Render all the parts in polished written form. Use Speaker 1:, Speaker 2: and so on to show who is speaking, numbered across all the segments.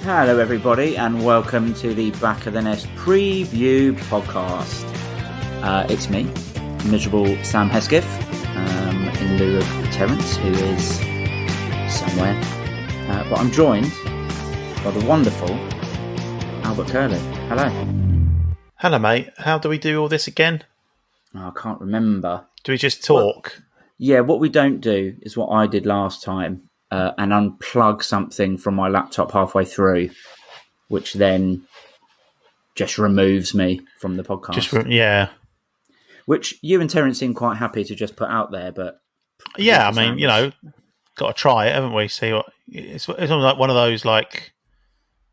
Speaker 1: Hello everybody and welcome to the Back of the Nest preview podcast. It's me, miserable Sam Hesketh, in lieu of Terence, who is somewhere. But I'm joined by the wonderful Albert Curley. Hello.
Speaker 2: Hello, mate. How do we do all this again?
Speaker 1: Oh, I can't remember.
Speaker 2: Do we just talk?
Speaker 1: Yeah, what we don't do is what I did last time. And unplug something from my laptop halfway through, which then just removes me from the podcast.
Speaker 2: Yeah.
Speaker 1: Which you and Terence seem quite happy to just put out there, but...
Speaker 2: Yeah, I mean, got to try it, haven't we? See what it's almost like one of those, like,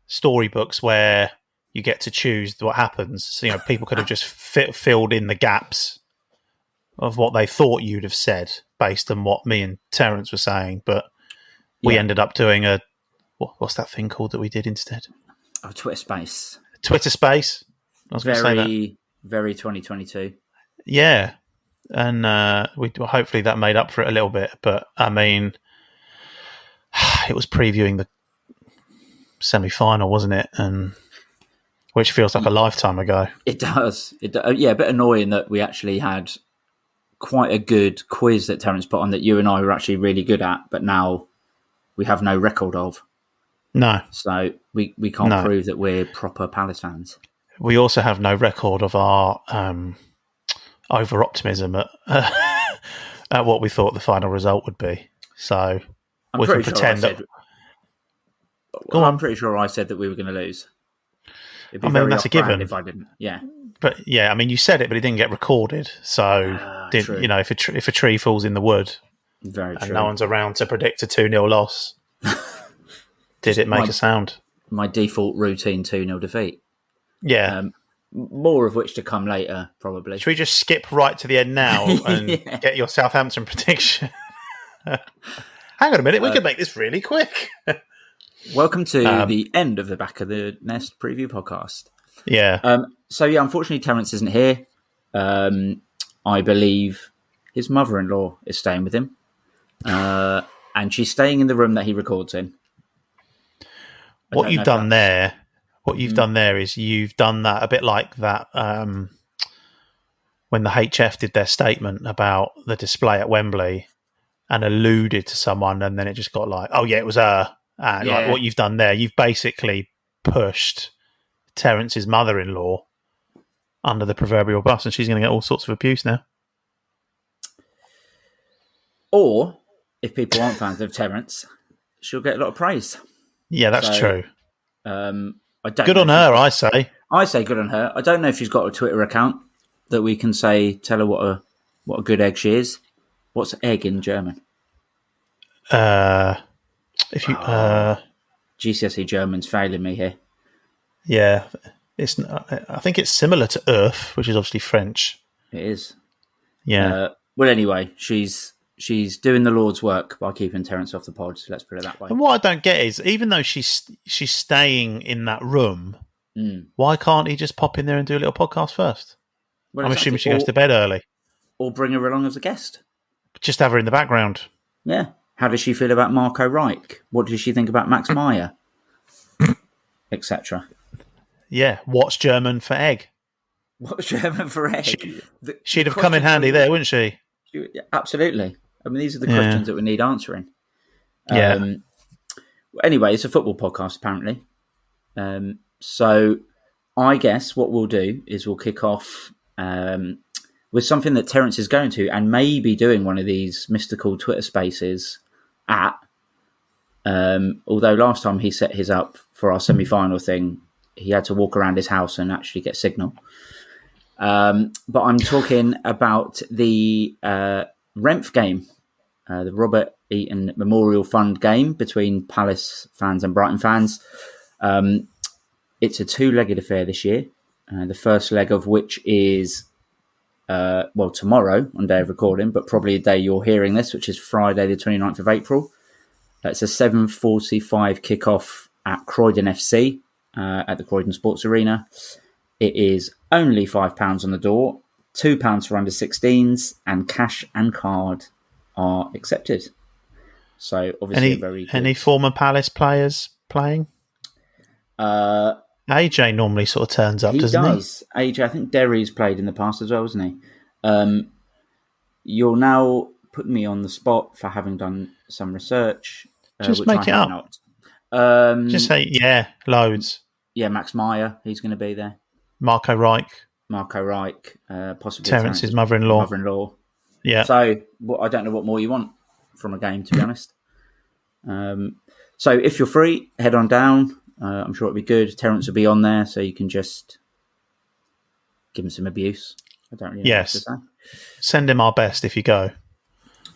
Speaker 2: storybooks where you get to choose what happens. So, people could have just filled in the gaps of what they thought you'd have said based on what me and Terence were saying, but... We ended up doing what's that thing called that we did instead?
Speaker 1: Oh, Twitter Space.
Speaker 2: Twitter Space. I was going to say that. Very 2022. Yeah. And hopefully that made up for it a little bit. But, I mean, it was previewing the semi-final, wasn't it? And which feels like a lifetime ago.
Speaker 1: It does. Yeah, a bit annoying that we actually had quite a good quiz that Terence put on that you and I were actually really good at, but now... we have no record of.
Speaker 2: No.
Speaker 1: So we can't prove that we're proper Palace fans.
Speaker 2: We also have no record of our over-optimism at what we thought the final result would be. So we can pretend that...
Speaker 1: I'm pretty sure I said that we were going to lose. It'd be
Speaker 2: that's a given.
Speaker 1: If I didn't, yeah.
Speaker 2: But, yeah, I mean, you said it, but it didn't get recorded. So, if a tree falls in the wood...
Speaker 1: Very true.
Speaker 2: And no one's around to predict a 2-0 loss. Did it make a sound? My
Speaker 1: default routine 2-0 defeat.
Speaker 2: Yeah.
Speaker 1: More of which to come later, probably.
Speaker 2: Should we just skip right to the end now and get your Southampton prediction? Hang on a minute, we could make this really quick.
Speaker 1: Welcome to the end of the Back of the Nest preview podcast.
Speaker 2: Yeah.
Speaker 1: Unfortunately, Terence isn't here. I believe his mother-in-law is staying with him. And she's staying in the room that he records in.
Speaker 2: What you've done there is you've done that a bit like that when the HF did their statement about the display at Wembley and alluded to someone, and then it just got like, oh yeah, it was her. And like what you've done there, you've basically pushed Terence's mother-in-law under the proverbial bus, and she's going to get all sorts of abuse now.
Speaker 1: Or, if people aren't fans of Terence, she'll get a lot of praise.
Speaker 2: Yeah, that's true.
Speaker 1: Good
Speaker 2: on her, I say.
Speaker 1: I say good on her. I don't know if she's got a Twitter account that we can tell her what a good egg she is. What's egg in German? GCSE German's failing me here.
Speaker 2: Yeah, I think it's similar to Earth, which is obviously French.
Speaker 1: It is.
Speaker 2: Yeah.
Speaker 1: Well, anyway, she's doing the Lord's work by keeping Terence off the pod, so let's put it that way.
Speaker 2: And what I don't get is, even though she's staying in that room, why can't he just pop in there and do a little podcast first? Well, I'm assuming she goes to bed early.
Speaker 1: Or bring her along as a guest.
Speaker 2: Just have her in the background.
Speaker 1: Yeah. How does she feel about Marco Reich? What does she think about Max Meyer? Etc.
Speaker 2: Yeah. What's German for egg?
Speaker 1: What's German for egg?
Speaker 2: She'd have come in handy there, wouldn't she?
Speaker 1: Absolutely. I mean, these are the questions that we need answering. Anyway, it's a football podcast, apparently. So I guess what we'll do is we'll kick off with something that Terence is going to and maybe doing one of these mystical Twitter spaces at. Although last time he set his up for our semi-final thing, he had to walk around his house and actually get signal. But I'm talking about the Renf game, the Robert Eaton Memorial Fund game between Palace fans and Brighton fans. It's a two-legged affair this year. The first leg of which is, tomorrow on day of recording, but probably the day you're hearing this, which is Friday the 29th of April. It's a 7:45 kickoff at Croydon FC at the Croydon Sports Arena. It is only £5 on the door, £2 for under 16s, and cash and card are accepted. So obviously
Speaker 2: any former Palace players playing? AJ normally sort of turns up,
Speaker 1: he
Speaker 2: doesn't
Speaker 1: does. AJ, I think Derry's played in the past as well, hasn't he? You're now putting me on the spot for having done some research,
Speaker 2: Just
Speaker 1: which
Speaker 2: make
Speaker 1: I
Speaker 2: it
Speaker 1: have
Speaker 2: up.
Speaker 1: not.
Speaker 2: Just say, yeah, loads.
Speaker 1: Yeah, Max Meyer, he's going to be there.
Speaker 2: Marco Reich.
Speaker 1: Possibly
Speaker 2: Terence's mother-in-law.
Speaker 1: Mother-in-law.
Speaker 2: Yeah.
Speaker 1: So I don't know what more you want from a game, to be honest. So if you're free, head on down. I'm sure it'll be good. Terence will be on there, so you can just give him some abuse. I don't really know what to say.
Speaker 2: Send him our best if you go.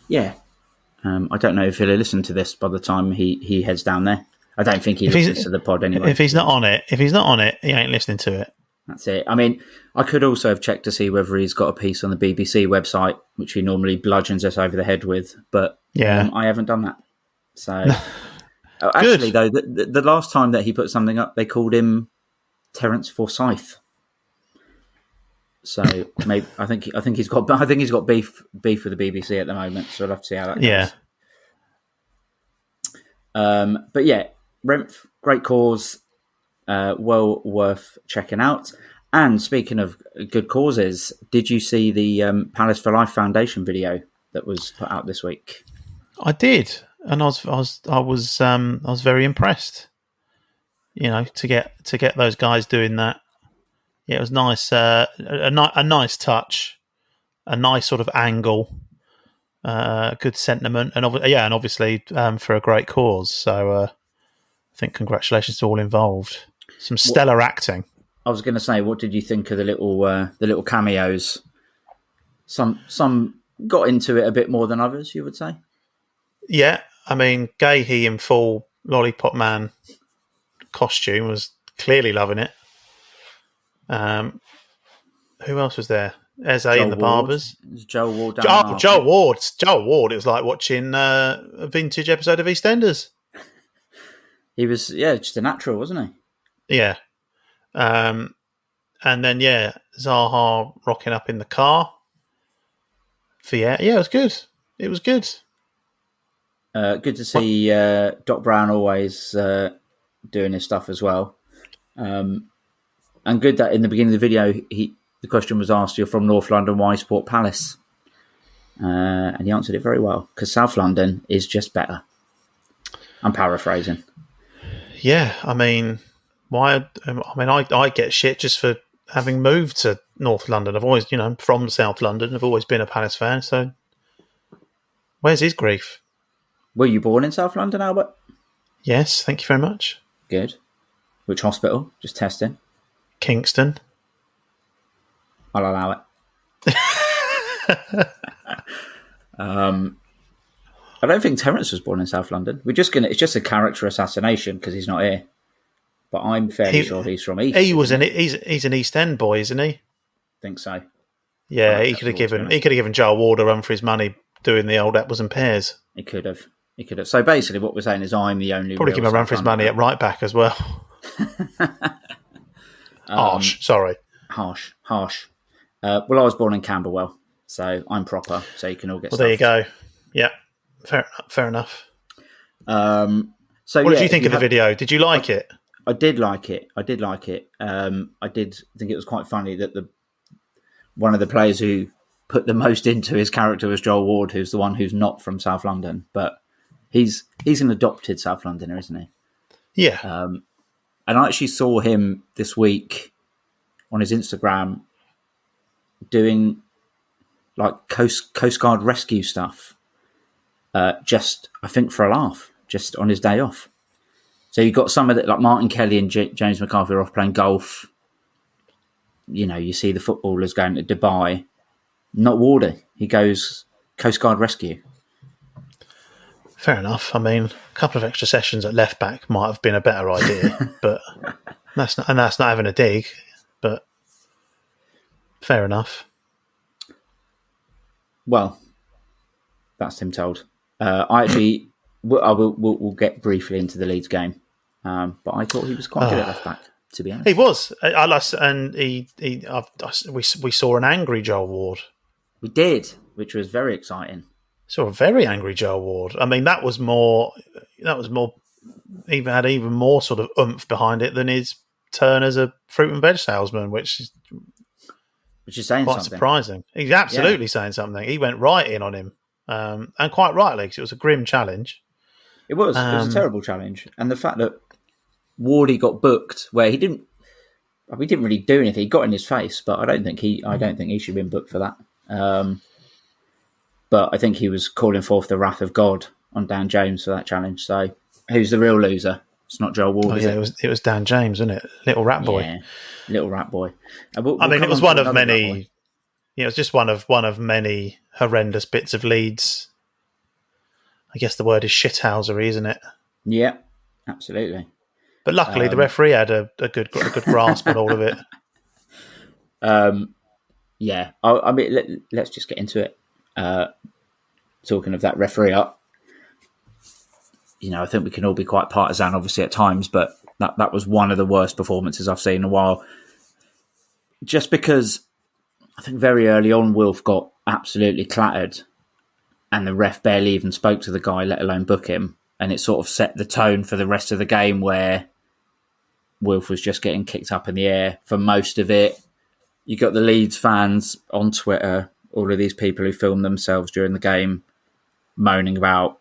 Speaker 1: Yeah. I don't know if he'll listen to this by the time he heads down there. I don't think he listens to the pod anyway.
Speaker 2: If he's not on it, he ain't listening to it.
Speaker 1: That's it. I mean, I could also have checked to see whether he's got a piece on the BBC website, which he normally bludgeons us over the head with, but I haven't done that. So, actually, though, the last time that he put something up, they called him Terence Forsyth. So maybe I think he's got beef with the BBC at the moment. So we'll have to see how that goes. Yeah. But yeah, Remph, great cause, well worth checking out. And speaking of good causes, did you see the Palace for Life Foundation video that was put out this week?
Speaker 2: I did, and I was very impressed. You know, to get those guys doing that. Yeah, it was nice. A nice touch, a nice sort of angle, good sentiment, and obviously for a great cause. So I think congratulations to all involved. Some stellar acting.
Speaker 1: I was going to say, what did you think of the little cameos? Some got into it a bit more than others, you would say. Yeah,
Speaker 2: I mean, Gahey in full Lollipop Man costume was clearly loving it. Who else was there? Eze and the Barbers.
Speaker 1: Joel Ward.
Speaker 2: Joel Ward. Joel Ward. It was like watching a vintage episode of EastEnders.
Speaker 1: He was, just a natural, wasn't
Speaker 2: he? Yeah. And then, Zaha rocking up in the car. Yeah, it was good. It was good.
Speaker 1: Good to see Doc Brown always doing his stuff as well. And good that in the beginning of the video, the question was asked, you're from North London, why support Palace? And he answered it very well, because South London is just better. I'm paraphrasing.
Speaker 2: Yeah, I mean, why? I get shit just for having moved to North London. I've always, from South London, I've always been a Palace fan, so where's his grief?
Speaker 1: Were you born in South London, Albert?
Speaker 2: Yes, thank you very much.
Speaker 1: Good. Which hospital? Just testing.
Speaker 2: Kingston.
Speaker 1: I'll allow it. I don't think Terence was born in South London. It's just a character assassination because he's not here. But I'm fairly sure he's from East.
Speaker 2: He's an East End boy, isn't he?
Speaker 1: Think so.
Speaker 2: Yeah, he could have given Joel Ward a run for his money doing the old apples and pears.
Speaker 1: He could have. So basically, what we're saying is, I'm the only.
Speaker 2: Probably give him a run for his money at right back as well. Harsh. Sorry.
Speaker 1: Harsh. Well, I was born in Camberwell, so I'm proper. So you can all get.
Speaker 2: Well, there you go. Yeah, fair enough.
Speaker 1: So,
Speaker 2: what did you think of the video? Did you like it?
Speaker 1: I did like it. I did think it was quite funny that one of the players who put the most into his character was Joel Ward, who's the one who's not from South London, but he's an adopted South Londoner, isn't he?
Speaker 2: Yeah.
Speaker 1: And I actually saw him this week on his Instagram doing like Coast Guard rescue stuff, just I think for a laugh, just on his day off. So you've got some of it, like Martin Kelly and James McCarthy are off playing golf. You see the footballers going to Dubai. Not Wardy. He goes Coast Guard rescue.
Speaker 2: Fair enough. I mean, a couple of extra sessions at left back might have been a better idea, but that's not having a dig. But fair enough.
Speaker 1: Well, that's him told. We'll get briefly into the Leeds game, but I thought he was quite good at left back. To be honest,
Speaker 2: he was. And we saw an angry Joel Ward.
Speaker 1: We did, which was very exciting.
Speaker 2: Saw a very angry Joel Ward. I mean, that was more. had even more sort of oomph behind it than his turn as a fruit and veg salesman, which is
Speaker 1: saying
Speaker 2: quite
Speaker 1: something.
Speaker 2: Surprising. He's absolutely saying something. He went right in on him, and quite rightly, because it was a grim challenge.
Speaker 1: It was a terrible challenge, and the fact that Wardy got booked where he didn't really do anything. He got in his face, but I don't think he should have been booked for that. But I think he was calling forth the wrath of God on Dan James for that challenge. So who's the real loser? It's not Joel Ward.
Speaker 2: It was Dan James, wasn't it? Little rat boy.
Speaker 1: Yeah, little rat boy.
Speaker 2: We'll it was one of many. Yeah, it was just one of many horrendous bits of Leeds. I guess the word is shithousery, isn't it?
Speaker 1: Yeah, absolutely.
Speaker 2: But luckily, the referee had a good grasp on all of it.
Speaker 1: Yeah, I mean, let's just get into it. Talking of that referee up, I think we can all be quite partisan, obviously, at times, but that was one of the worst performances I've seen in a while. Just because I think very early on, Wilf got absolutely clattered and the ref barely even spoke to the guy, let alone book him. And it sort of set the tone for the rest of the game where Wilf was just getting kicked up in the air for most of it. You got the Leeds fans on Twitter, all of these people who filmed themselves during the game, moaning about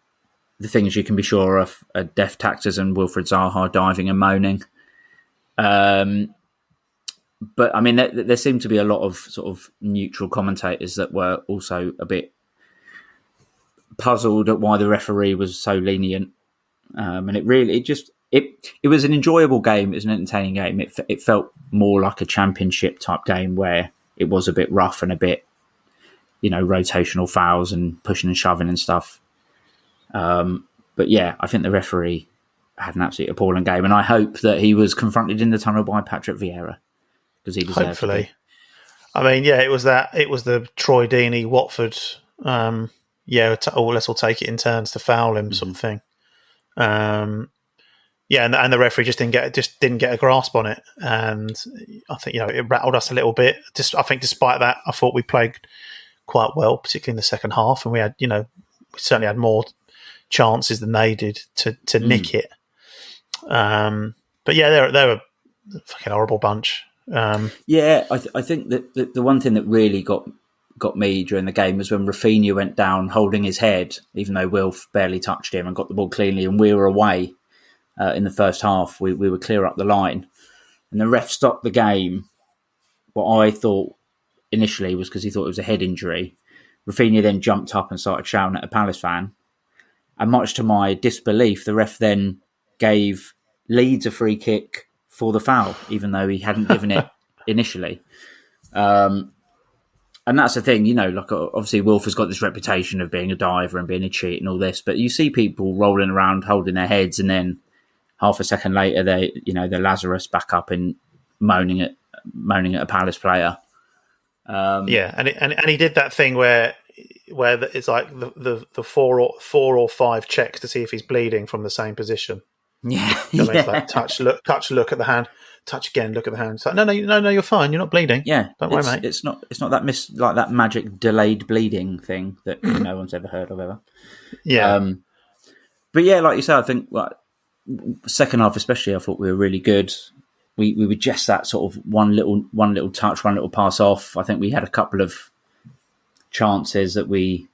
Speaker 1: the things you can be sure of: Def Taxers and Wilfred Zaha diving and moaning. But I mean, there seemed to be a lot of sort of neutral commentators that were also a bit puzzled at why the referee was so lenient. And it was an enjoyable game. It was an entertaining game. It felt more like a championship type game where it was a bit rough and a bit, rotational fouls and pushing and shoving and stuff. But yeah, I think the referee had an absolutely appalling game, and I hope that he was confronted in the tunnel by Patrick Vieira because he deserved
Speaker 2: hopefully.
Speaker 1: it.
Speaker 2: I mean, yeah, it was the Troy Deeney Watford. Let's all take it in turns to foul him, sort of thing. And the referee just didn't get a grasp on it, and I think it rattled us a little bit. I think despite that, I thought we played quite well, particularly in the second half, and we had we certainly had more chances than they did to nick it. But yeah, they were a fucking horrible bunch.
Speaker 1: I think that the one thing that really got me during the game was when Rafinha went down holding his head, even though Wilf barely touched him and got the ball cleanly, and we were away in the first half. We were clear up the line, and the ref stopped the game. What I thought initially was because he thought it was a head injury. Rafinha then jumped up and started shouting at a Palace fan, and much to my disbelief, the ref then gave Leeds a free kick for the foul, even though he hadn't given it initially. And that's the thing, obviously Wilf has got this reputation of being a diver and being a cheat and all this, but you see people rolling around holding their heads, and then half a second later they're Lazarus back up and moaning at a Palace player.
Speaker 2: And he did that thing where it's like the four or five checks to see if he's bleeding from the same position.
Speaker 1: Yeah,
Speaker 2: It's like touch, look at the hand, touch again, look at the hand. It's like no, you're fine. You're not bleeding.
Speaker 1: Yeah,
Speaker 2: don't worry, mate.
Speaker 1: It's not that like that magic delayed bleeding thing that no one's ever heard of ever.
Speaker 2: Yeah,
Speaker 1: but yeah, like you said, I think second half especially, I thought we were really good. We were just that sort of one little touch, one little pass off. I think we had a couple of chances that we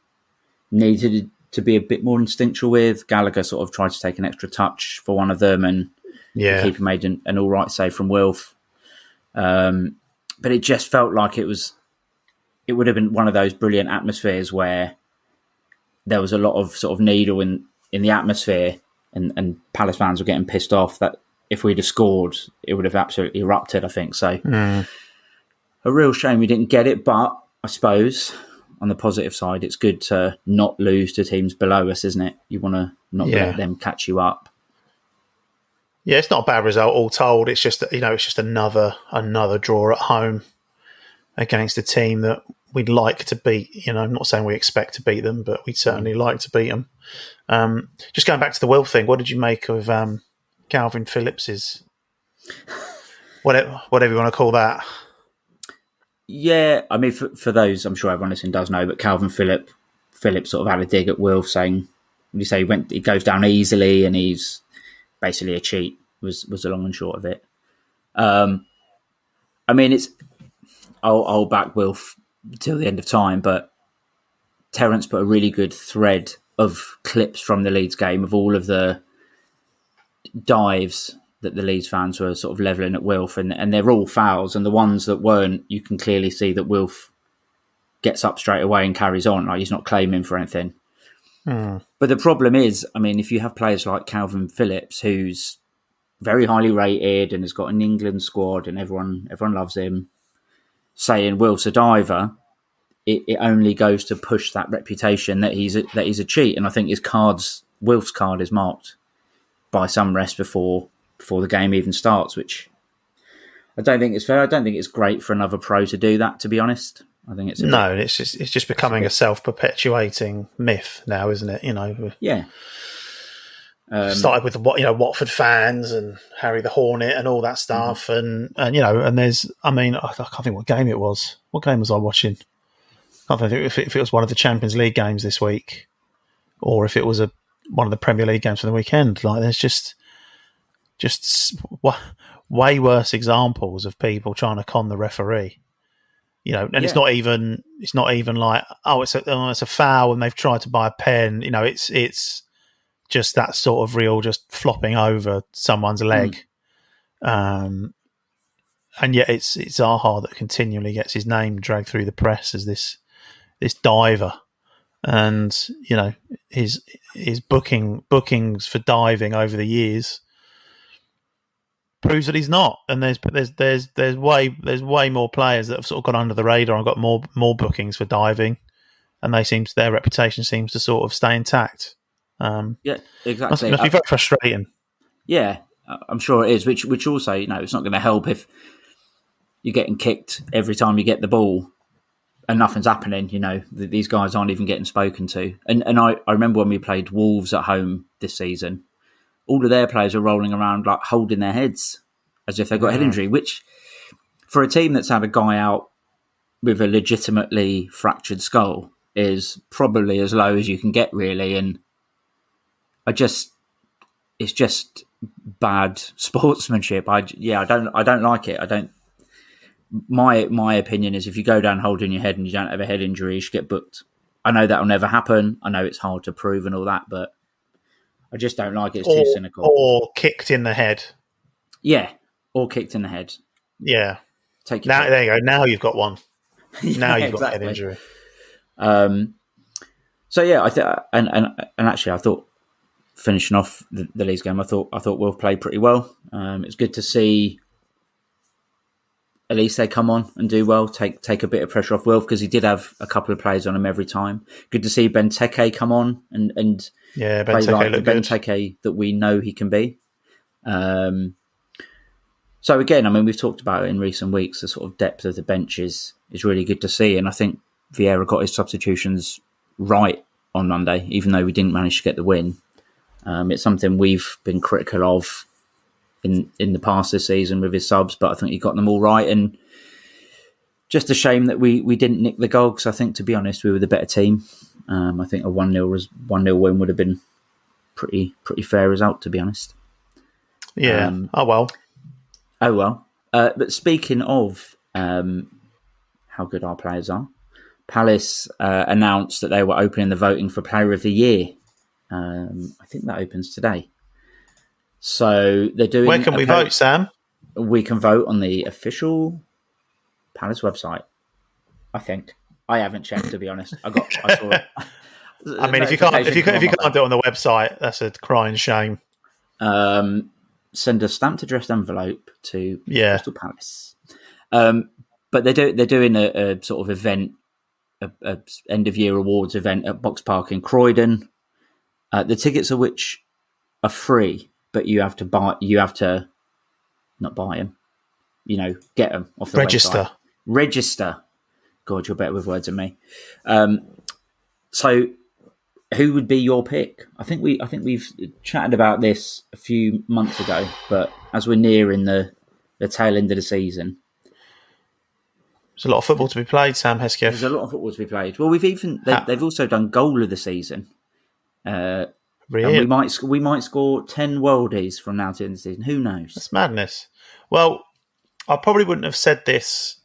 Speaker 1: needed to be a bit more instinctual with. Gallagher sort of tried to take an extra touch for one of them, and the keeper made an all right save from Wilf. But it just felt like it would have been one of those brilliant atmospheres where there was a lot of sort of needle in the atmosphere, and Palace fans were getting pissed off that if we'd have scored, it would have absolutely erupted, I think. So a real shame we didn't get it, but I suppose on the positive side, it's good to not lose to teams below us, isn't it? You want to not let them catch you up.
Speaker 2: Yeah, it's not a bad result all told. It's just it's just another draw at home against a team that we'd like to beat. I'm not saying we expect to beat them, but we'd certainly like to beat them. Just going back to the Will thing, what did you make of Calvin Phillips's whatever you want to call that?
Speaker 1: Yeah, I mean, for those, I'm sure everyone listening does know, but Calvin Phillips sort of had a dig at Wilf, saying, he goes down easily and he's basically a cheat. Was the long and short of it. I mean, I'll back Wilf till the end of time, but Terence put a really good thread of clips from the Leeds game of all of the dives that the Leeds fans were sort of levelling at Wilf, and they're all fouls, and the ones that weren't, you can clearly see that Wilf gets up straight away and carries on, like he's not claiming for anything. But the problem is, I mean, if you have players like Calvin Phillips, who's very highly rated and has got an England squad and everyone loves him, saying Wilf's a diver, it only goes to push that reputation that he's a cheat. And I think Wilf's card is marked by some rest before the game even starts, which I don't think is fair. I don't think it's great for another pro to do that, to be honest. I think
Speaker 2: it's just becoming a self-perpetuating myth now, isn't it? You know,
Speaker 1: yeah.
Speaker 2: Started with Watford fans and Harry the Hornet and all that stuff, and there's, I mean, I can't think what game it was. What game was I watching? I can't think if it was one of the Champions League games this week, or if it was one of the Premier League games for the weekend. Like, there's just way worse examples of people trying to con the referee. You know, and it's not even like, it's a foul and they've tried to buy a pen. You know, it's just that sort of real, just flopping over someone's leg. And yet it's Zaha that continually gets his name dragged through the press as this diver. And, you know, his bookings for diving over the years proves that he's not. And there's way more players that have sort of gone under the radar and got more bookings for diving, and their reputation seems to sort of stay intact.
Speaker 1: Yeah, exactly.
Speaker 2: Must be very frustrating.
Speaker 1: Yeah, I'm sure it is. Which also, you know, it's not going to help if you're getting kicked every time you get the ball and nothing's happening. You know, these guys aren't even getting spoken to. And I remember when we played Wolves at home this season, all of their players were rolling around like holding their heads as if they got head injury, which for a team that's had a guy out with a legitimately fractured skull is probably as low as you can get, really. And it's just bad sportsmanship. I don't like it. My opinion is if you go down holding your head and you don't have a head injury, you should get booked. I know that'll never happen. I know it's hard to prove and all that, but I just don't like it. It's too cynical.
Speaker 2: Or kicked in the head.
Speaker 1: Yeah, or kicked in the head.
Speaker 2: Yeah. There you go. Now you've got one. Now you've got a head injury.
Speaker 1: So yeah, and actually, I thought finishing off the Leeds game, I thought Wolf played pretty well. It's good to see at least they come on and do well, take a bit of pressure off Wilf, because he did have a couple of players on him every time. Good to see Benteke come on and play like the Benteke that we know he can be. So again, I mean, we've talked about it in recent weeks, the sort of depth of the bench is really good to see. And I think Vieira got his substitutions right on Monday, even though we didn't manage to get the win. It's something we've been critical of in the past this season with his subs, but I think he got them all right. And just a shame that we didn't nick the goal, because I think, to be honest, we were the better team. I think a 1-0 win would have been pretty fair result, to be honest.
Speaker 2: Yeah. Oh well. But speaking of how good our players are, Palace announced that they were opening the voting for Player of the Year. I think that opens today. So they're doing. Where can we vote, Sam?
Speaker 1: We can vote on the official Palace website. I think I haven't checked, to be honest. I saw it.
Speaker 2: I mean, if you can't do it on the website, that's a crying shame.
Speaker 1: Send a stamped addressed envelope to Crystal Palace. But they're doing a sort of event, a end of year awards event at Box Park in Croydon. The tickets of which are free, but you have to not buy them. You know, get them off the website. Register. God, you're better with words than me. So, who would be your pick? I think we've chatted about this a few months ago, but as we're nearing the tail end of the season,
Speaker 2: there's a lot of football to be played, Sam Hesketh.
Speaker 1: There's a lot of football to be played. Well, they've also done goal of the season.
Speaker 2: Really?
Speaker 1: And we might score 10 worldies from now to the end of the season. Who knows?
Speaker 2: That's madness. Well, I probably wouldn't have said this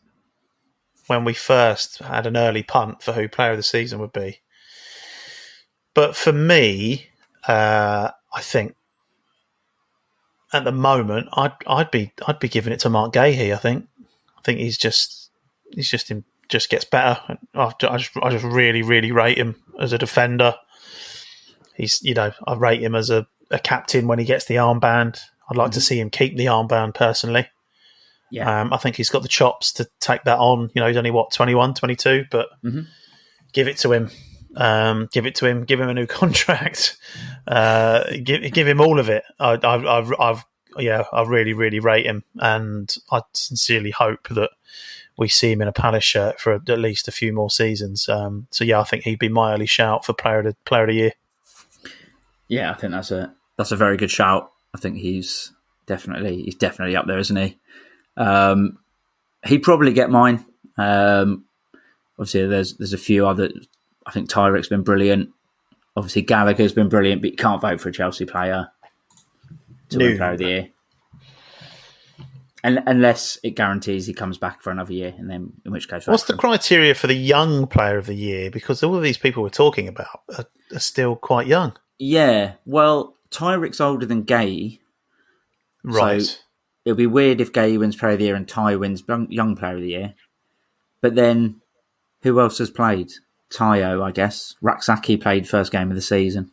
Speaker 2: when we first had an early punt for who player of the season would be. But for me, I think at the moment I'd be giving it to Mark Gahey. I think he's just gets better. I just really, really rate him as a defender. He's, I rate him as a captain when he gets the armband. I'd like to see him keep the armband personally.
Speaker 1: Yeah.
Speaker 2: I think he's got the chops to take that on. He's only 21, 22, but give it to him. Give it to him. Give him a new contract. Give him all of it. I really, really rate him, and I sincerely hope that we see him in a Palace shirt for at least a few more seasons. I think he'd be my early shout for player of the year.
Speaker 1: Yeah, I think that's a very good shout. I think he's definitely up there, isn't he? He'd probably get mine. Obviously, there's a few other. I think Tyrick's been brilliant. Obviously, Gallagher's been brilliant, but you can't vote for a Chelsea player to win Player of the Year, unless it guarantees he comes back for another year, and then in which case,
Speaker 2: what's the criteria for the young Player of the Year? Because all of these people we're talking about are still quite young.
Speaker 1: Yeah, well, Tyrick's older than Gay,
Speaker 2: right?
Speaker 1: So it'll be weird if Gay wins Player of the Year and Ty wins Young Player of the Year. But then, who else has played? Tayo, I guess. Raksaki played first game of the season.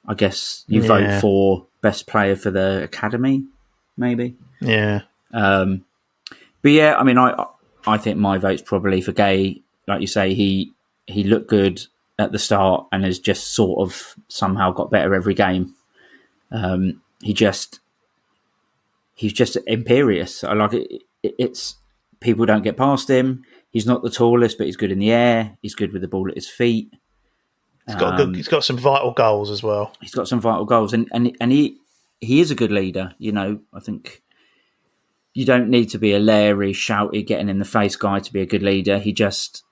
Speaker 1: I guess you vote for best player for the academy, maybe.
Speaker 2: Yeah.
Speaker 1: But yeah, I mean, I think my vote's probably for Gay. Like you say, he looked good at the start and has just sort of somehow got better every game. He's just imperious. I like it. It's people don't get past him. He's not the tallest, but he's good in the air. He's good with the ball at his feet.
Speaker 2: He's got some vital goals as well.
Speaker 1: He's got some vital goals, and he is a good leader. I think you don't need to be a leery, shouty, getting in the face guy to be a good leader. He just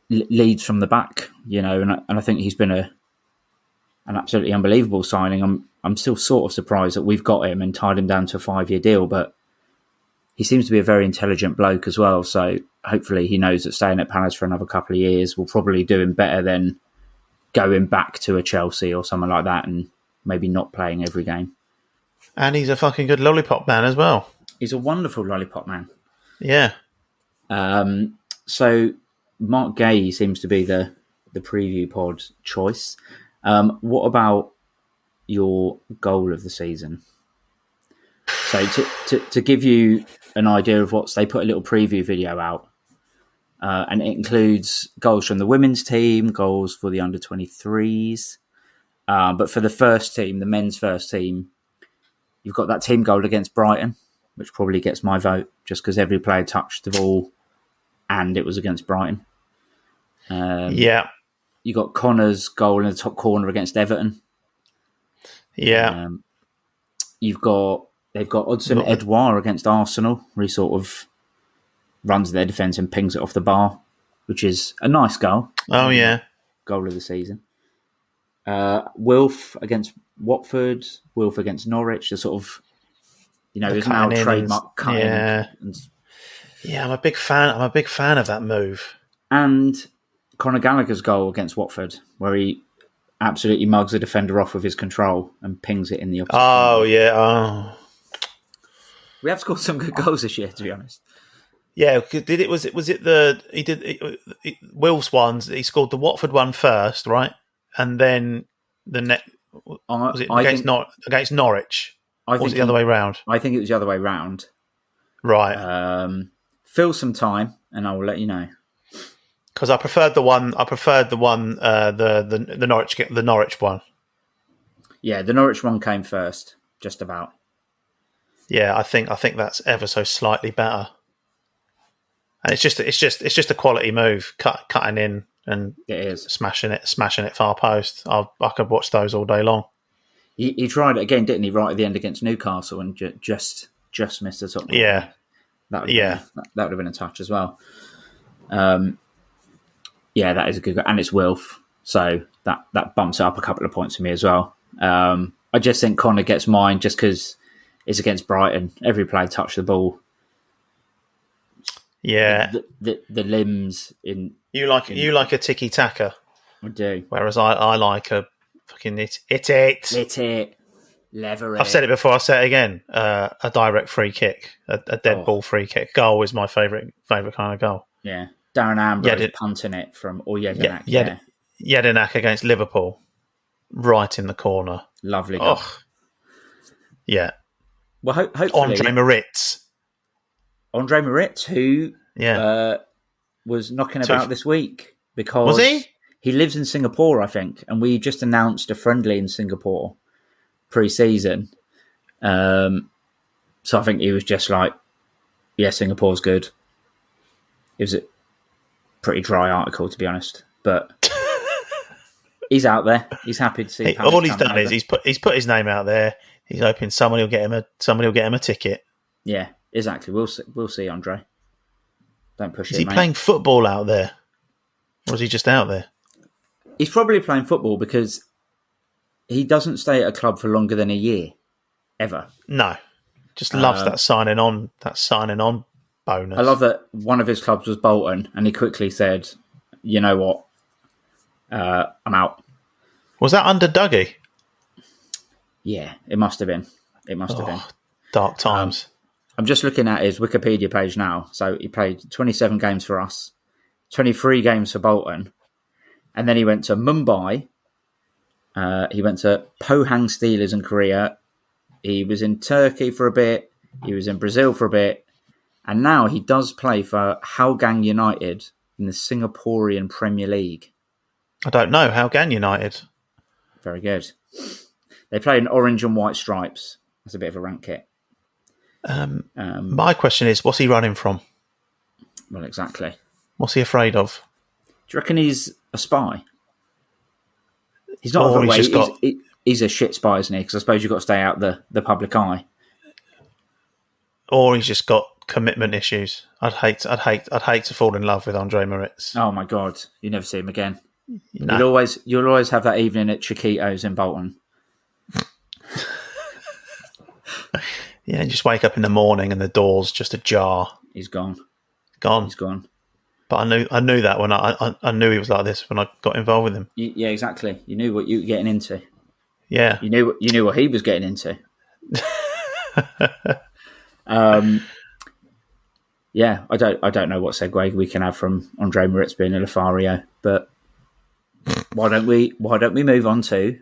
Speaker 1: leads from the back, and I think he's been an absolutely unbelievable signing. I'm still sort of surprised that we've got him and tied him down to a 5-year deal, but he seems to be a very intelligent bloke as well. So hopefully he knows that staying at Palace for another couple of years will probably do him better than going back to a Chelsea or something like that and maybe not playing every game.
Speaker 2: And he's a fucking good lollipop man as well.
Speaker 1: He's a wonderful lollipop man.
Speaker 2: Yeah.
Speaker 1: So Mark Gay seems to be the preview pod choice. What about your goal of the season? So to give you an idea of they put a little preview video out, and it includes goals from the women's team, goals for the under-23s. But for the first team, the men's first team, you've got that team goal against Brighton, which probably gets my vote just because every player touched the ball and it was against Brighton.
Speaker 2: Yeah.
Speaker 1: You got Connor's goal in the top corner against Everton.
Speaker 2: Yeah.
Speaker 1: They've got Odsonne Edouard against Arsenal, where he sort of runs their defence and pings it off the bar, which is a nice goal.
Speaker 2: Oh, yeah.
Speaker 1: Goal of the season. Wilf against Watford, Wilf against Norwich, the sort of, there's now trademark cutting.
Speaker 2: Yeah. I'm a big fan. I'm a big fan of that move.
Speaker 1: And Conor Gallagher's goal against Watford, where he absolutely mugs a defender off with his control and pings it in the opposite.
Speaker 2: Oh, yeah. Oh.
Speaker 1: We have scored some good goals this year, to be honest.
Speaker 2: Yeah, Will's ones, he scored the Watford one first, right? And then the next, was it against Norwich? Or was it the other way round?
Speaker 1: I think it was the other way round.
Speaker 2: Right.
Speaker 1: Fill some time and I will let you know.
Speaker 2: Because I preferred the one, the Norwich one.
Speaker 1: Yeah, the Norwich one came first, just about.
Speaker 2: Yeah, I think that's ever so slightly better. And it's just a quality move, cutting in and
Speaker 1: it is
Speaker 2: smashing it far post. I could watch those all day long.
Speaker 1: He tried it again, didn't he? Right at the end against Newcastle and just missed the top.
Speaker 2: Yeah,
Speaker 1: that would have been a touch as well. Yeah, that is a good goal. And it's Wilf. So that bumps it up a couple of points for me as well. I just think Connor gets mine just because it's against Brighton. Every player touched the ball.
Speaker 2: Yeah,
Speaker 1: the limbs in
Speaker 2: you like a tiki taka.
Speaker 1: I do.
Speaker 2: Whereas I like a fucking hit it.
Speaker 1: Lever it.
Speaker 2: I've said it before. I'll say it again. A direct free kick, a dead ball free kick. Goal is my favourite kind of goal.
Speaker 1: Yeah, Darren Ambrose punting it from Jedinak.
Speaker 2: Jedinak against Liverpool, right in the corner.
Speaker 1: Lovely goal.
Speaker 2: Yeah.
Speaker 1: Well, hopefully
Speaker 2: Andre
Speaker 1: Moritz, who was knocking about this week because
Speaker 2: was he?
Speaker 1: He lives in Singapore, I think, and we just announced a friendly in Singapore pre-season. So I think he was just like, yeah, Singapore's good. It was a pretty dry article, to be honest, but he's out there. He's happy to see.
Speaker 2: All he's done is he's put his name out there. He's hoping somebody will get him a ticket.
Speaker 1: Yeah, exactly. We'll see, Andre. Don't push it.
Speaker 2: Is he playing football out there, or is he just out there?
Speaker 1: He's probably playing football because he doesn't stay at a club for longer than a year, ever.
Speaker 2: No, just loves that signing on bonus.
Speaker 1: I love that one of his clubs was Bolton, and he quickly said, "You know what? I'm out."
Speaker 2: Was that under Dougie?
Speaker 1: Yeah, it must have been. It must have been.
Speaker 2: Dark times.
Speaker 1: I'm just looking at his Wikipedia page now. So he played 27 games for us, 23 games for Bolton. And then he went to Mumbai. He went to Pohang Steelers in Korea. He was in Turkey for a bit. He was in Brazil for a bit. And now he does play for Hougang United in the Singaporean Premier League.
Speaker 2: I don't know. Hougang United.
Speaker 1: Very good. They play in orange and white stripes. That's a bit of a rank kit.
Speaker 2: My question is, what's he running from?
Speaker 1: Well, exactly.
Speaker 2: What's he afraid of?
Speaker 1: Do you reckon he's a spy? He's not. He's a shit spy, isn't he? Because I suppose you've got to stay out the public eye.
Speaker 2: Or he's just got commitment issues. I'd hate to fall in love with Andre Moritz.
Speaker 1: Oh my god, you never see him again.
Speaker 2: No.
Speaker 1: You'll always have that evening at Chiquitos in Bolton.
Speaker 2: Yeah, and just wake up in the morning and the door's just ajar.
Speaker 1: He's gone.
Speaker 2: He's gone. But I knew that when I knew he was like this when I got involved with him.
Speaker 1: Yeah, exactly. You knew what you were getting into.
Speaker 2: Yeah,
Speaker 1: you knew what he was getting into. Yeah, I don't know what segue we can have from Andre Moritz being a Lothario, but why don't we move on to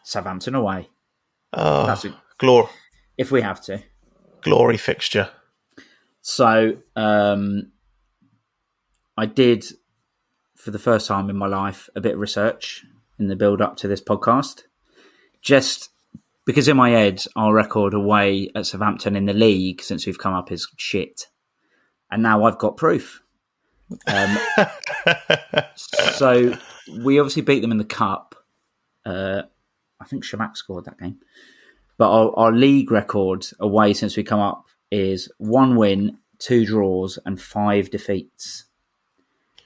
Speaker 1: Southampton away?
Speaker 2: Oh, glory!
Speaker 1: If we have to,
Speaker 2: glory fixture.
Speaker 1: So, I did, for the first time in my life, a bit of research in the build-up to this podcast. Just because in my head, our record away at Southampton in the league since we've come up is shit. And now I've got proof. So, we obviously beat them in the Cup. I think Shamak scored that game. But our league record away since we come up is 1 win, 2 draws, and 5 defeats.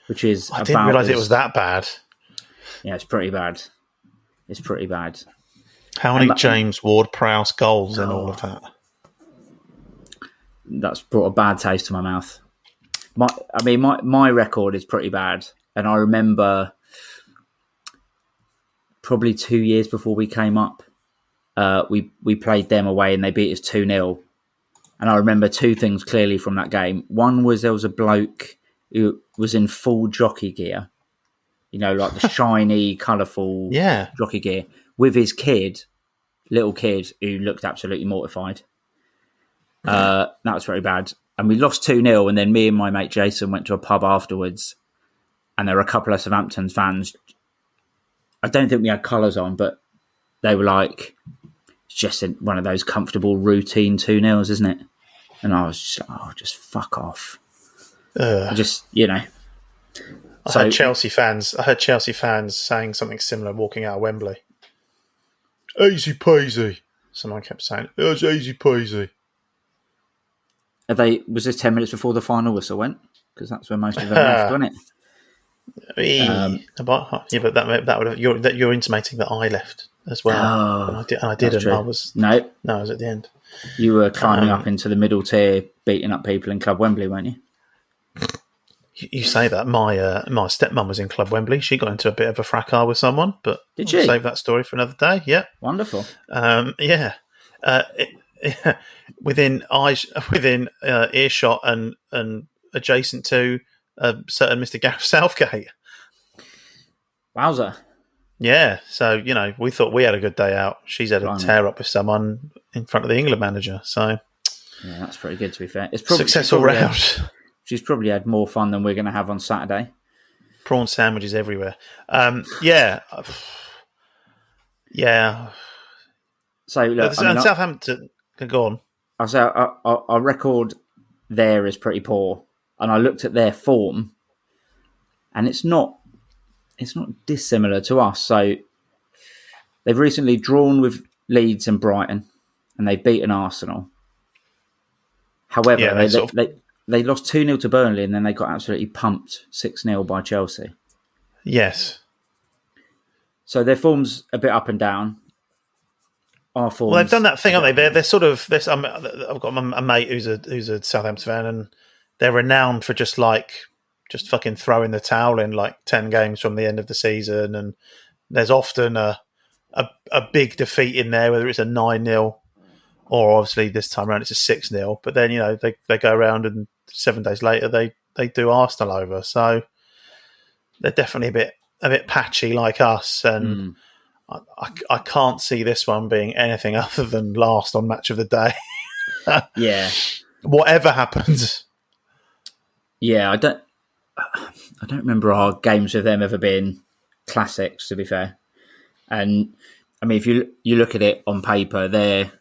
Speaker 1: Which is
Speaker 2: I didn't realise it was that bad.
Speaker 1: Yeah, it's pretty bad.
Speaker 2: How many James Ward-Prowse goals in all of that?
Speaker 1: That's brought a bad taste to my mouth. My record is pretty bad. And I remember probably 2 years before we came up, we played them away and they beat us 2-0. And I remember 2 things clearly from that game. One was there was a bloke who was in full jockey gear, like the shiny, colourful jockey gear, with his little kid, who looked absolutely mortified. That was very bad. And we lost 2-0, and then me and my mate Jason went to a pub afterwards, and there were a couple of Southampton fans. I don't think we had colours on, but they were like, it's just one of those comfortable routine 2-0s, isn't it? And I was just like, just fuck off. I heard Chelsea fans
Speaker 2: saying something similar walking out of Wembley. Easy peasy. Someone kept saying, it was easy peasy.
Speaker 1: Was this 10 minutes before the final whistle went? Because that's where most of them left, wasn't it?
Speaker 2: Yeah, but that would have, you're intimating that I left as well, and I didn't.
Speaker 1: True.
Speaker 2: I was
Speaker 1: no,
Speaker 2: I was at the end.
Speaker 1: You were climbing up into the middle tier, beating up people in Club Wembley, weren't you?
Speaker 2: You say that. My stepmum was in Club Wembley. She got into a bit of a fracas with someone, but
Speaker 1: Did
Speaker 2: we'll
Speaker 1: she?
Speaker 2: save that story for another day. Yeah,
Speaker 1: Wonderful.
Speaker 2: Yeah. Within earshot and adjacent to a certain Mr. Gareth Southgate.
Speaker 1: Wowzer.
Speaker 2: Yeah, so we thought we had a good day out. She's had a tear up with someone in front of the England manager. So
Speaker 1: yeah, that's pretty good. To be fair, it's probably
Speaker 2: successful round.
Speaker 1: She's probably had more fun than we're going to have on Saturday.
Speaker 2: Prawn sandwiches everywhere. Yeah.
Speaker 1: So look,
Speaker 2: Southampton. Go on.
Speaker 1: I say our record there is pretty poor, and I looked at their form, and it's not dissimilar to us. So they've recently drawn with Leeds and Brighton, and they've beaten Arsenal. However, they lost 2-0 to Burnley, and then they got absolutely pumped 6-0 by Chelsea.
Speaker 2: Yes.
Speaker 1: So their form's a bit up and down. Our form.
Speaker 2: Well, they've done that thing, haven't they? They're sort of. I've got a mate who's a Southampton fan, and they're renowned for just fucking throwing the towel in 10 games from the end of the season, and there's often a big defeat in there, whether it's a 9-0 or obviously this time around it's a 6-0. But then they go around and 7 days later they do Arsenal over. So they're definitely a bit patchy like us, and I can't see this one being anything other than last on match of the day.
Speaker 1: Yeah,
Speaker 2: whatever happens.
Speaker 1: Yeah, I don't remember our games with them ever being classics, to be fair. And I mean, if you look at it on paper, they're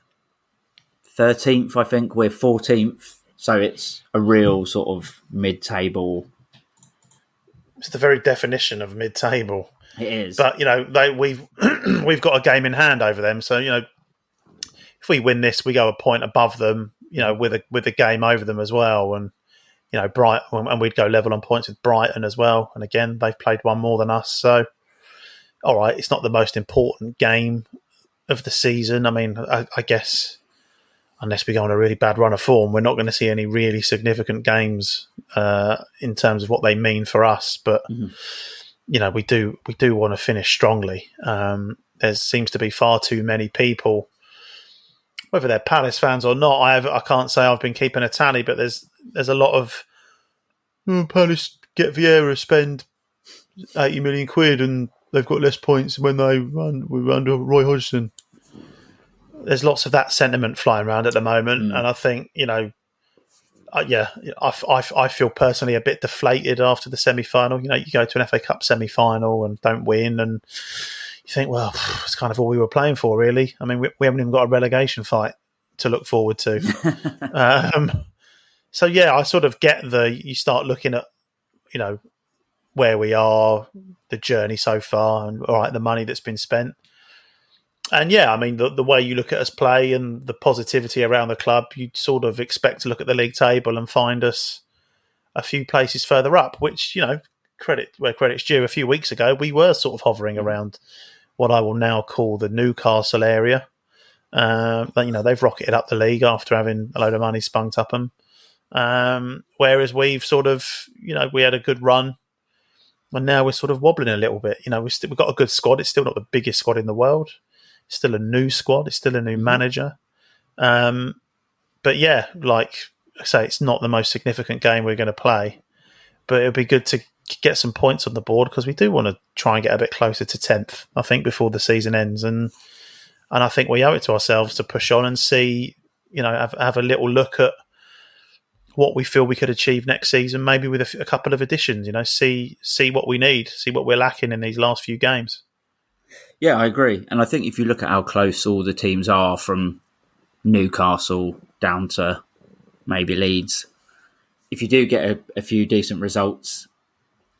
Speaker 1: 13th, I think. We're 14th, so it's a real sort of mid-table.
Speaker 2: It's the very definition of mid-table.
Speaker 1: It is,
Speaker 2: but we've we've got a game in hand over them. So if we win this, we go a point above them. With a game over them as well, and Brighton, and we'd go level on points with Brighton as well. And again, they've played one more than us. So, all right, it's not the most important game of the season. I mean, I guess unless we go on a really bad run of form, we're not going to see any really significant games in terms of what they mean for us. But we do want to finish strongly. There seems to be far too many people, whether they're Palace fans or not. I can't say I've been keeping a tally, but there's a lot of Palace get Vieira, spend 80 million quid, and they've got less points when they run under Roy Hodgson. There's lots of that sentiment flying around at the moment, and I think I feel personally a bit deflated after the semi-final. You go to an FA Cup semi-final and don't win, and you think, well, it's kind of all we were playing for, really. I mean, we haven't even got a relegation fight to look forward to. So yeah, I sort of get you start looking at, where we are, the journey so far, and all right, the money that's been spent. And yeah, I mean, the way you look at us play and the positivity around the club, you'd sort of expect to look at the league table and find us a few places further up, which, credit where credit's due. A few weeks ago, we were sort of hovering around what I will now call the Newcastle area. They've rocketed up the league after having a load of money spunked up them. Whereas we've sort of, we had a good run, and now we're sort of wobbling a little bit. We've got a good squad. It's still not the biggest squad in the world. It's still a new squad. It's still a new manager. But yeah, like I say, it's not the most significant game we're going to play, but it'll be good to get some points on the board because we do want to try and get a bit closer to 10th, I think, before the season ends. And I think we owe it to ourselves to push on and see, have a little look at what we feel we could achieve next season, maybe with a couple of additions, see what we need, see what we're lacking in these last few games.
Speaker 1: Yeah, I agree. And I think if you look at how close all the teams are from Newcastle down to maybe Leeds, if you do get a few decent results,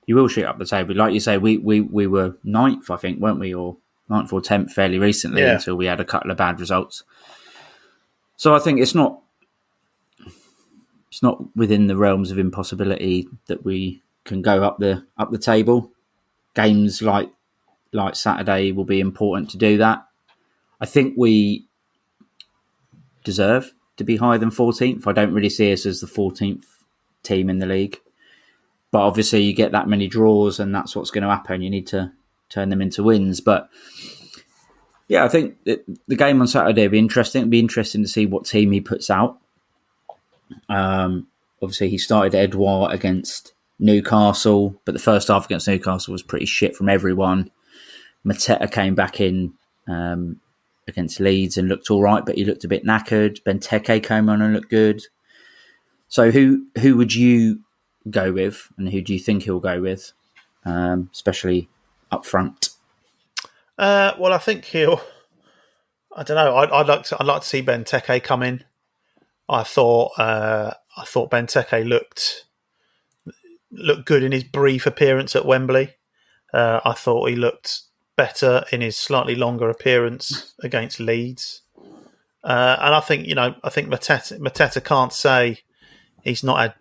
Speaker 1: you will shoot up the table. Like you say, we were 9th, I think, weren't we? Or 9th or 10th fairly recently until we had a couple of bad results. So I think it's not within the realms of impossibility that we can go up the table. Games like Saturday will be important to do that. I think we deserve to be higher than 14th. I don't really see us as the 14th team in the league. But obviously you get that many draws and that's what's going to happen. You need to turn them into wins. But yeah, I think the game on Saturday will be interesting. It'll be interesting to see what team he puts out. Obviously he started Edouard against Newcastle, but the first half against Newcastle was pretty shit from everyone. Mateta came back in against Leeds and looked all right, but he looked a bit knackered. Benteke came on and looked good. So who would you go with, and who do you think he'll go with, especially up front?
Speaker 2: Well, I think he'll. I don't know. I'd like to see Benteke come in. I thought Benteke looked good in his brief appearance at Wembley. I thought he looked better in his slightly longer appearance against Leeds. And I think Mateta can't say he's not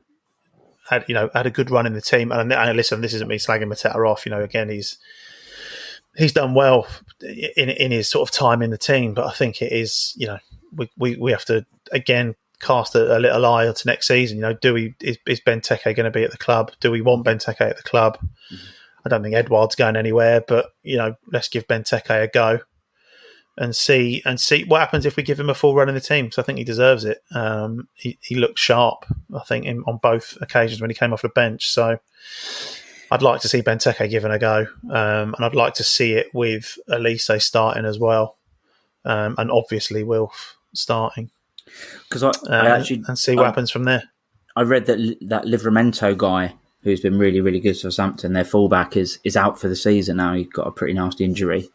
Speaker 2: had a good run in the team. And listen, this isn't me slagging Mateta off. Again, he's done well in his sort of time in the team. But I think it is, we have to again cast a little eye to next season. Is Benteke going to be at the club? Do we want Benteke at the club? Mm-hmm. I don't think Edouard's going anywhere, but let's give Benteke a go and see what happens if we give him a full run in the team. So I think he deserves it. He looked sharp, I think, on both occasions when he came off the bench. So I'd like to see Benteke given a go, and I'd like to see it with Elise starting as well, and obviously Wilf starting. Because and see what happens from there.
Speaker 1: I read that Livramento guy, who's been really, really good for Southampton, their fullback, is out for the season now. He got a pretty nasty injury.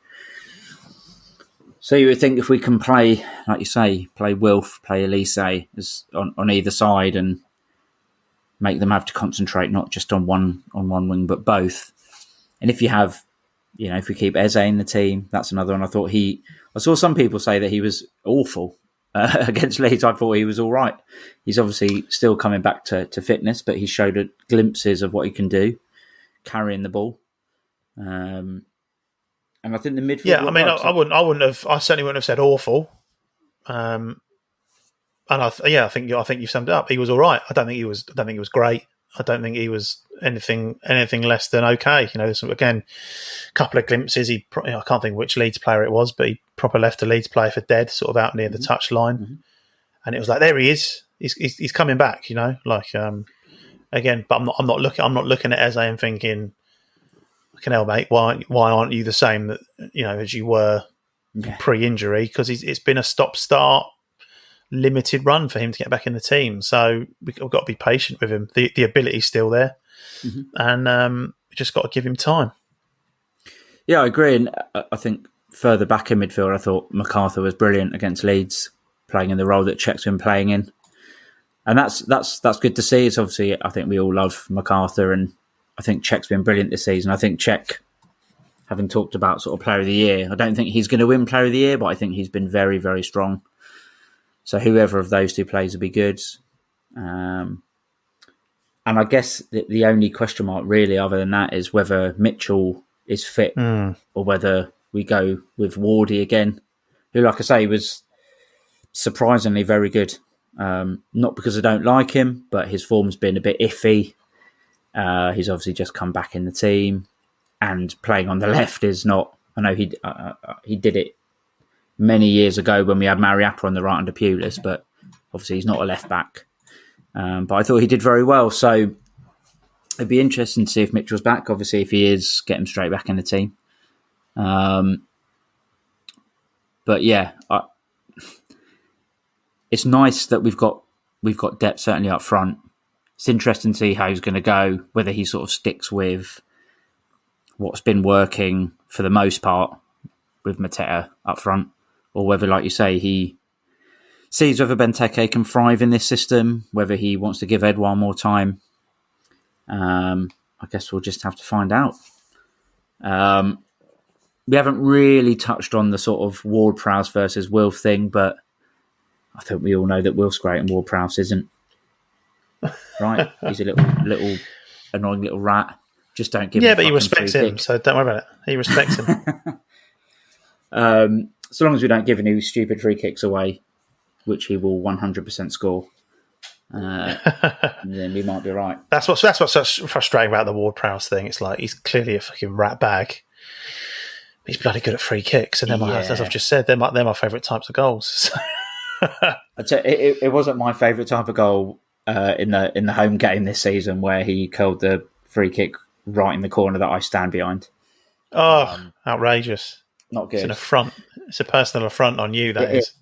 Speaker 1: So you would think if we can play, like you say, play Wilf, play Elise on either side and make them have to concentrate not just on one wing but both. And if you have, if we keep Eze in the team, that's another one. I saw some people say that he was awful against Leeds. I thought he was all right. He's obviously still coming back to fitness, but he showed glimpses of what he can do, carrying the ball. And I think the midfield.
Speaker 2: Yeah, I mean, I certainly wouldn't have said awful. And I think you summed it up. He was all right. I don't think he was great. I don't think he was anything less than okay. There's again a couple of glimpses. I can't think which Leeds player it was, but he proper left a Leeds player for dead, sort of out near the touch line, and it was like, there he is. He's coming back. Again, but I'm not looking at Eze and thinking, "Fucking hell, mate, why aren't you the same as you were pre-injury?" Because it's been a stop-start, limited run for him to get back in the team. So we've got to be patient with him. The ability's still there, and we just got to give him time.
Speaker 1: Yeah, I agree. And I think further back in midfield, I thought MacArthur was brilliant against Leeds, playing in the role that Czech's been playing in. And that's good to see. It's obviously, I think we all love MacArthur, and I think Czech's been brilliant this season. I think Czech, having talked about sort of Player of the Year, I don't think he's going to win Player of the Year, but I think he's been very, very strong. So whoever of those two plays will be good. And I guess the only question mark really other than that is whether Mitchell is fit or whether we go with Wardy again, who, like I say, was surprisingly very good. Not because I don't like him, but his form's been a bit iffy. He's obviously just come back in the team, and playing on the left is not... I know he did it many years ago when we had Mariappa on the right under Pulis, but obviously he's not a left back. But I thought he did very well. So it'd be interesting to see if Mitchell's back. Obviously, if he is, get him straight back in the team. But yeah, it's nice that we've got depth certainly up front. It's interesting to see how he's going to go, whether he sort of sticks with what's been working for the most part with Mateta up front, or whether, like you say, he sees whether Benteke can thrive in this system, whether he wants to give Edouard more time. I guess we'll just have to find out. We haven't really touched on the sort of Ward-Prowse versus Wilf thing, but I think we all know that Wilf's great and Ward-Prowse isn't. Right? He's a little annoying little rat. Just don't give him.
Speaker 2: Yeah, but he respects him, so don't worry about it. He respects him.
Speaker 1: So long as we don't give any stupid free kicks away, which he will 100% score, then we might be right.
Speaker 2: That's what's so frustrating about the Ward-Prowse thing. It's like he's clearly a fucking rat bag. He's bloody good at free kicks, and as I've just said, they're my favourite types of goals.
Speaker 1: It wasn't my favourite type of goal in the home game this season, where he curled the free kick right in the corner that I stand behind.
Speaker 2: Oh, outrageous!
Speaker 1: Not good.
Speaker 2: It's an affront. It's a personal affront on you. That is.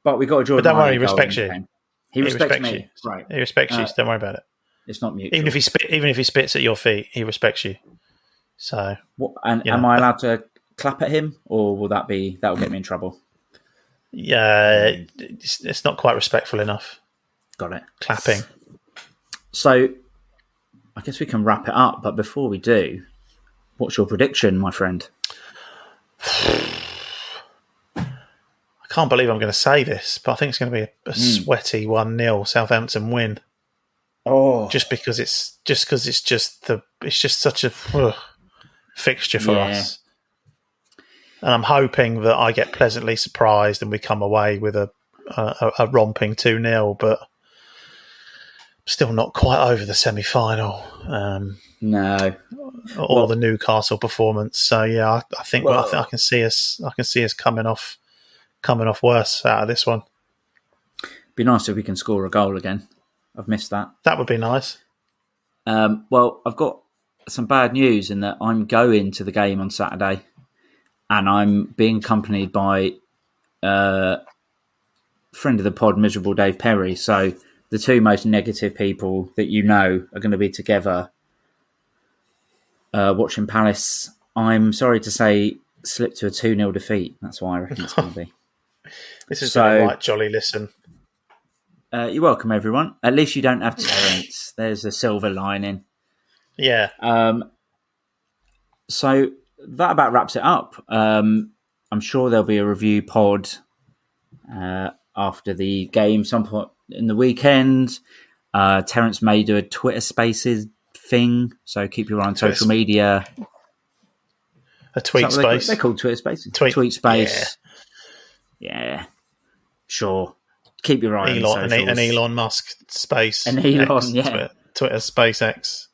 Speaker 1: But we got a Jordan.
Speaker 2: But don't worry, he respects you.
Speaker 1: He respects me.
Speaker 2: You.
Speaker 1: Right.
Speaker 2: He respects you. So don't worry about it.
Speaker 1: It's not mutual.
Speaker 2: Even if he spits at your feet, he respects you. So.
Speaker 1: Am I allowed to clap at him, or will that will get me in trouble?
Speaker 2: Yeah, it's not quite respectful enough.
Speaker 1: Got it.
Speaker 2: Clapping.
Speaker 1: So, I guess we can wrap it up. But before we do, what's your prediction, my friend?
Speaker 2: I can't believe I'm going to say this, but I think it's going to be a sweaty 1-0 Southampton win.
Speaker 1: Oh,
Speaker 2: just because it's just such a fixture for us. And I'm hoping that I get pleasantly surprised and we come away with a romping 2-0, but still not quite over the semi-final.
Speaker 1: No,
Speaker 2: or the Newcastle performance. So yeah, I think I can see us coming off worse out of this one.
Speaker 1: Be nice if we can score a goal again. I've missed that.
Speaker 2: That would be nice.
Speaker 1: Well, I've got some bad news in that I'm going to the game on Saturday. And I'm being accompanied by friend of the pod, Miserable Dave Perry. So the two most negative people that you know are going to be together watching Palace. I'm sorry to say, slip to a 2-0 defeat. That's why I reckon it's going to be.
Speaker 2: This is a right jolly listen.
Speaker 1: You're welcome, everyone. At least you don't have Terence. There's a silver lining.
Speaker 2: Yeah.
Speaker 1: So that about wraps it up. I'm sure there'll be a review pod after the game, some point in the weekend. Terence may do a Twitter Spaces thing, so keep your eye on social media.
Speaker 2: A tweet space.
Speaker 1: They're called Twitter Spaces. Tweet Space. Yeah. Sure. Keep your eye on socials.
Speaker 2: An Elon Musk space.
Speaker 1: An Elon,
Speaker 2: X, Twitter SpaceX.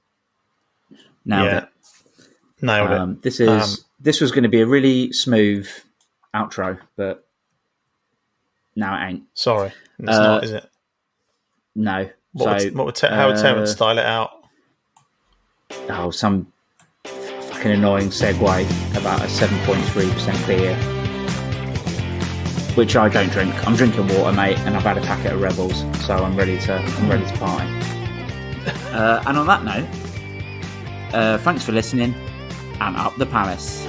Speaker 1: Nailed it.
Speaker 2: Nailed
Speaker 1: it. This was going to be a really smooth outro, but now it ain't.
Speaker 2: Sorry, it's not, is it?
Speaker 1: No.
Speaker 2: How would Terence style it out?
Speaker 1: Oh, some fucking annoying segue about a 7.3% beer, which I don't drink. I'm drinking water, mate, and I've had a packet of Rebels, so I'm ready to party. And on that note, thanks for listening. And up the Palace.